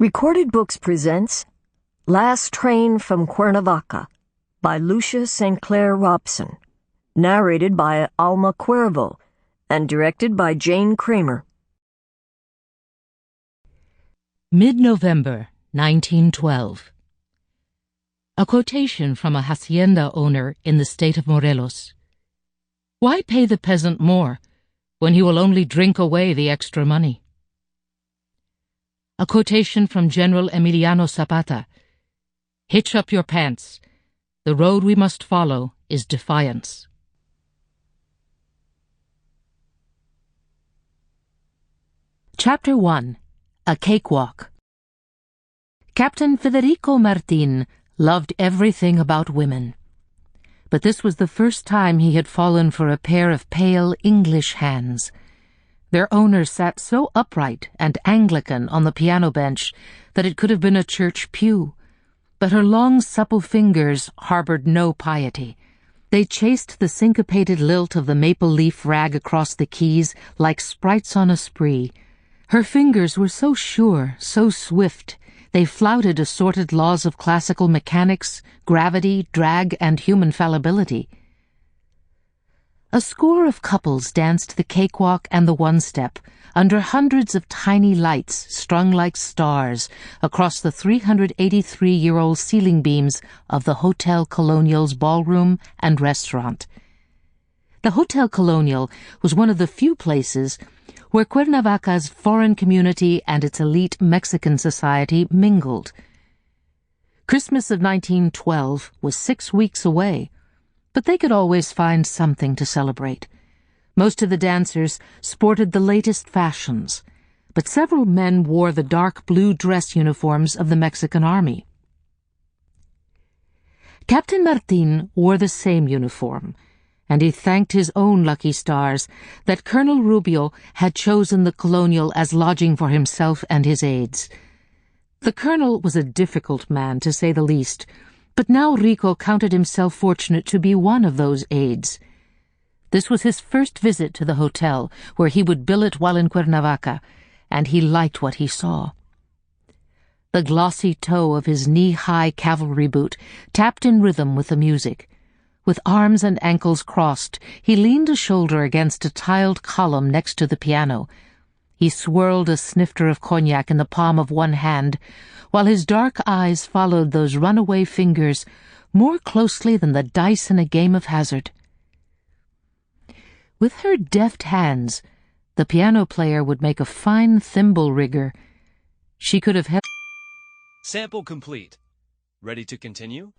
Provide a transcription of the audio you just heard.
Recorded Books presents Last Train from Cuernavaca by Lucia St. Clair Robson, narrated by Alma Cuervo, and directed by Jane Kramer. Mid-November, 1912. A quotation from a hacienda owner in the state of Morelos. Why pay the peasant more when he will only drink away the extra money? A quotation from General Emiliano Zapata. Hitch up your pants. The road we must follow is defiance. Chapter 1. A Cakewalk. Captain Federico Martin loved everything about women. But this was the first time he had fallen for a pair of pale English hands. Their owner sat so upright and Anglican on the piano bench that it could have been a church pew. But her long, supple fingers harbored no piety. They chased the syncopated lilt of the maple leaf rag across the keys like sprites on a spree. Her fingers were so sure, so swift, they flouted assorted laws of classical mechanics, gravity, drag, and human fallibility. A score of couples danced the cakewalk and the one-step under hundreds of tiny lights strung like stars across the 383-year-old ceiling beams of the Hotel Colonial's ballroom and restaurant. The Hotel Colonial was one of the few places where Cuernavaca's foreign community and its elite Mexican society mingled. Christmas of 1912 was 6 weeks away, but they could always find something to celebrate. Most of the dancers sported the latest fashions, but several men wore the dark blue dress uniforms of the Mexican Army. Captain Martin wore the same uniform, and he thanked his own lucky stars that Colonel Rubio had chosen the Colonial as lodging for himself and his aides. The colonel was a difficult man, to say the least, but now Rico counted himself fortunate to be one of those aides. This was his first visit to the hotel, where he would billet while in Cuernavaca, and he liked what he saw. The glossy toe of his knee-high cavalry boot tapped in rhythm with the music. With arms and ankles crossed, he leaned a shoulder against a tiled column next to the piano. He swirled a snifter of cognac in the palm of one hand, while his dark eyes followed those runaway fingers more closely than the dice in a game of hazard. With her deft hands, the piano player would make a fine thimble rigger. She could have held... Sample complete. Ready to continue?